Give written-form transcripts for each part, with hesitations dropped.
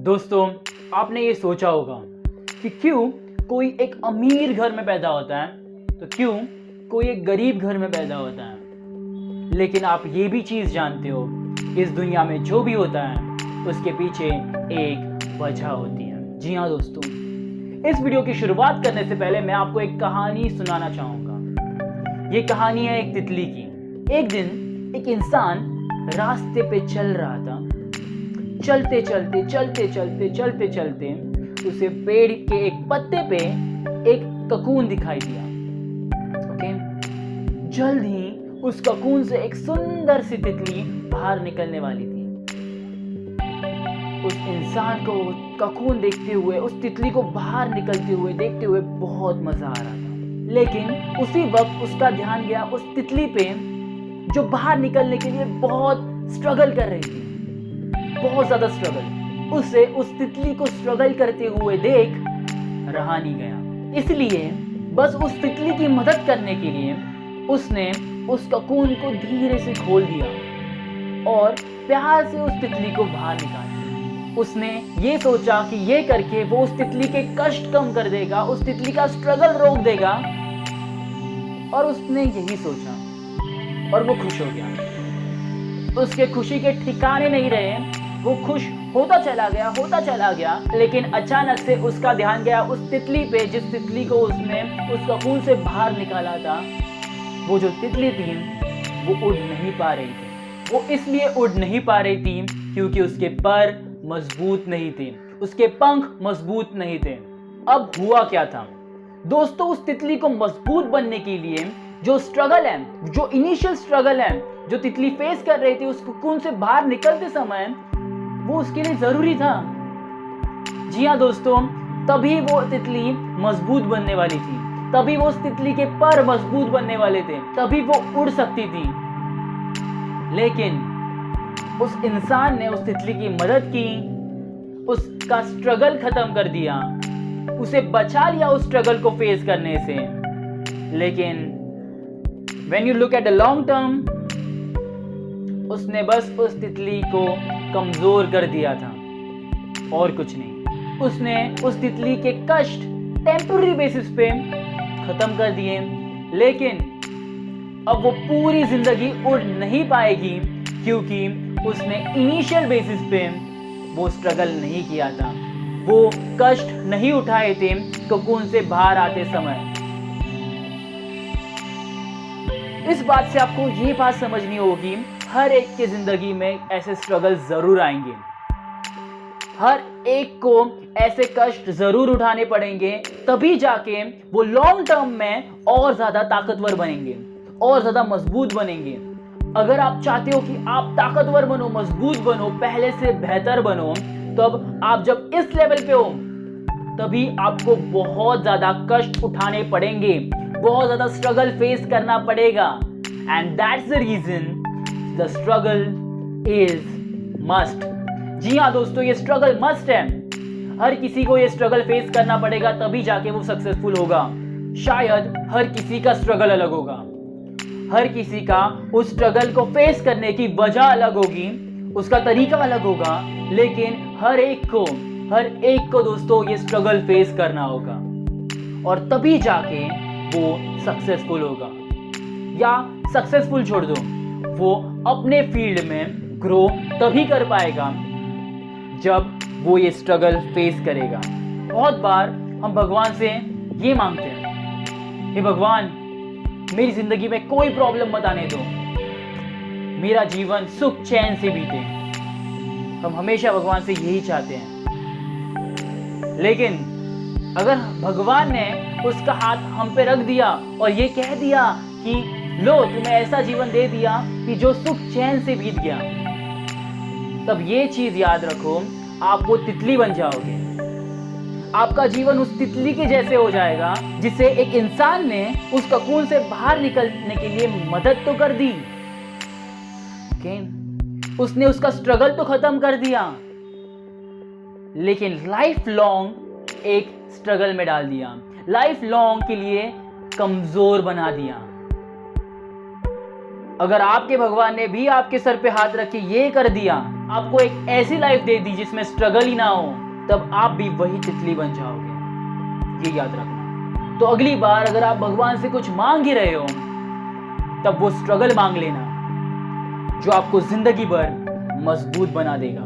दोस्तों, आपने ये सोचा होगा कि क्यों कोई एक अमीर घर में पैदा होता है तो क्यों कोई एक गरीब घर में पैदा होता है। लेकिन आप ये भी चीज़ जानते हो, इस दुनिया में जो भी होता है उसके पीछे एक वजह होती है। जी हाँ दोस्तों, इस वीडियो की शुरुआत करने से पहले मैं आपको एक कहानी सुनाना चाहूँगा। ये कहानी है एक तितली की। एक दिन एक इंसान रास्ते पे चल रहा था। चलते चलते उसे पेड़ के एक पत्ते पे एक ककून दिखाई दिया। ओके, जल्द ही उस ककून से एक सुंदर सी तितली बाहर निकलने वाली थी। उस इंसान को ककून देखते हुए, उस तितली को बाहर निकलते हुए देखते हुए बहुत मजा आ रहा था। लेकिन उसी वक्त उसका ध्यान गया उस तितली पे जो बाहर निकलने के लिए बहुत स्ट्रगल कर रही थी, बहुत ज्यादा स्ट्रगल। उसे उस तितली को स्ट्रगल करते हुए देख रहा नहीं गया। इसलिए बस उस तितली की मदद करने के लिए उसने उस ककून को धीरे से खोल दिया और प्यार से उस तितली को बाहर निकाल दिया। उसने ये सोचा कि ये करके वो उस तितली के कष्ट कम कर देगा, उस तितली का स्ट्रगल रोक देगा, और उसने यही सोचा और वो खुश हो गया। उसके खुशी के ठिकाने नहीं रहे। वो खुश होता चला गया, लेकिन अचानक से उसका ध्यान गया उस तितली पे, जिस तितली को उसने उस ककून से बाहर निकाला था। वो जो तितली थी वो उड़ नहीं पा रही थी। वो इसलिए उड़ नहीं पा रही थी क्योंकि उसके पर मजबूत नहीं थे, उसके पंख मजबूत नहीं थे। अब हुआ क्या था दोस्तों, उस तितली को मजबूत बनने के लिए जो स्ट्रगल है, जो इनिशियल स्ट्रगल है जो तितली फेस कर रही थी उस ककून से बाहर निकलते समय, वो उसके लिए जरूरी था। जी हाँ दोस्तों, तभी वो तितली मजबूत बनने वाली थी, तभी वो उस तितली के पर मजबूत बनने वाले थे, तभी वो उड़ सकती थी। लेकिन उस इंसान ने उस तितली की मदद की, उसका स्ट्रगल खत्म कर दिया, उसे बचा लिया उस स्ट्रगल को फेस करने से। लेकिन when you look at the long term, उसने बस उस तितली को कमजोर कर दिया था और कुछ नहीं। उसने उस तितली के कष्ट टेम्पररी बेसिस पे खत्म कर दिए, लेकिन अब वो पूरी जिंदगी उड़ नहीं पाएगी क्योंकि उसने इनिशियल बेसिस पे वो स्ट्रगल नहीं किया था, वो कष्ट नहीं उठाए थे ककून से बाहर आते समय। इस बात से आपको ये बात समझनी होगी, हर एक की जिंदगी में ऐसे स्ट्रगल जरूर आएंगे, हर एक को ऐसे कष्ट जरूर उठाने पड़ेंगे, तभी जाके वो लॉन्ग टर्म में और ज्यादा ताकतवर बनेंगे और ज्यादा मजबूत बनेंगे। अगर आप चाहते हो कि आप ताकतवर बनो, मजबूत बनो, पहले से बेहतर बनो, तो अब आप जब इस लेवल पे हो तभी आपको बहुत ज्यादा कष्ट उठाने पड़ेंगे, बहुत ज्यादा स्ट्रगल फेस करना पड़ेगा। And that's the reason the struggle is must. जी हाँ दोस्तों, ये स्ट्रगल मस्ट है। हर किसी को ये स्ट्रगल फेस करना पड़ेगा, तभी जाके वो सक्सेसफुल होगा। शायद हर किसी का स्ट्रगल अलग होगा, हर किसी का उस स्ट्रगल को फेस करने की वजह अलग होगी, उसका तरीका अलग होगा, लेकिन हर एक को दोस्तों ये स्ट्रगल फेस करना होगा और तभी जाके वो सक्सेसफुल होगा। या सक्सेसफुल छोड़ दो, वो अपने फील्ड में ग्रो तभी कर पाएगा जब वो ये स्ट्रगल फेस करेगा। बहुत बार हम भगवान से ये मांगते हैं, हे भगवान, मेरी जिंदगी में कोई प्रॉब्लम मत आने दो, मेरा जीवन सुख चैन से बीते। हम हमेशा भगवान से यही चाहते हैं। लेकिन अगर भगवान ने उसका हाथ हम पे रख दिया और ये कह दिया कि लो, तुम्हें ऐसा जीवन दे दिया कि जो सुख चैन से बीत गया, तब ये चीज याद रखो, आप वो तितली बन जाओगे। आपका जीवन उस तितली के जैसे हो जाएगा जिसे एक इंसान ने उस ककून से बाहर निकलने के लिए मदद तो कर दी। ओके, उसने उसका स्ट्रगल तो खत्म कर दिया, लेकिन लाइफ लॉन्ग एक स्ट्रगल में डाल दिया, लाइफ लॉन्ग के लिए कमजोर बना दिया। अगर आपके भगवान ने भी आपके सर पे हाथ रख के ये कर दिया आपको एक ऐसी लाइफ दे दी जिसमें स्ट्रगल ही ना हो, तब आप भी वही तितली बन जाओगे। ये याद रखना। तो अगली बार अगर आप भगवान से कुछ मांग ही रहे हो, तब वो स्ट्रगल मांग लेना जो आपको जिंदगी भर मजबूत बना देगा।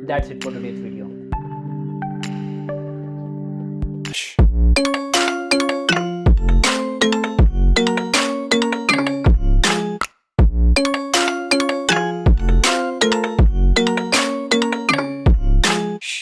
That's it for today's video.